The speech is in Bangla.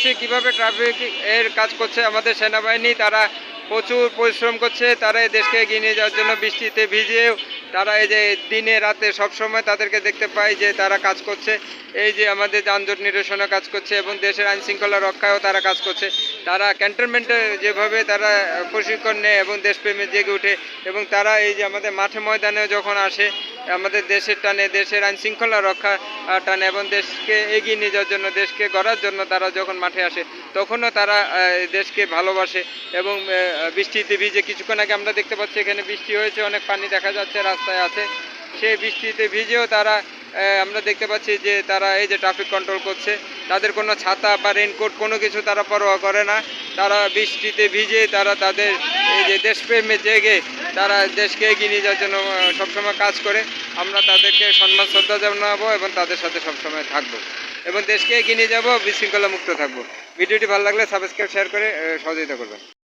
পাচ্ছি কিভাবে ট্রাফিক এর কাজ করছে আমাদের সেনাবাহিনী। তারা প্রচুর পরিশ্রম করছে, তারা এই দেশকে এগিয়ে নিয়ে যাওয়ার জন্য বৃষ্টিতে ভিজেও তারা এই যে দিনে রাতে সবসময় তাদেরকে দেখতে পাই যে তারা কাজ করছে। এই যে আমাদের যানজট নিরসনে কাজ করছে এবং দেশের আইন শৃঙ্খলা রক্ষায়ও তারা কাজ করছে। তারা ক্যান্টনমেন্টে যেভাবে তারা প্রশিক্ষণ নেয় এবং দেশপ্রেমে জেগে ওঠে এবং তারা এই যে আমাদের মাঠে ময়দানে যখন আসে আমাদের দেশের টানে, দেশের আইন শৃঙ্খলা রক্ষা টানে এবং দেশকে এগিয়ে নিয়ে যাওয়ার জন্য, দেশকে গড়ার জন্য তারা যখন মাঠে আসে তখনও তারা দেশকে ভালোবাসে। এবং বৃষ্টিতে ভিজে কিছুক্ষণ আগে আমরা দেখতে পাচ্ছি এখানে বৃষ্টি হয়েছে, অনেক পানি দেখা যাচ্ছে রাস্তায় আছে। সেই বৃষ্টিতে ভিজেও তারা আমরা দেখতে পাচ্ছি যে তারা এই যে ট্রাফিক কন্ট্রোল করছে। তাদের কোনো ছাতা বা রেনকোট কোনো কিছু তারা পরোয়া করে না। তারা বৃষ্টিতে ভিজে তারা তাদের এই যে দেশপ্রেমে জেগে তারা দেশকে এগিয়ে নিয়ে যাওয়ার জন্য সবসময় কাজ করে। আমরা তাদেরকে সম্মান শ্রদ্ধা জানাবো এবং তাদের সাথে সবসময় থাকবো এবং দেশকে এগিয়ে নিয়ে যাবো, বিশৃঙ্খলা মুক্ত থাকবো। ভিডিওটি ভালো লাগলে সাবস্ক্রাইব শেয়ার করে সহযোগিতা করবেন।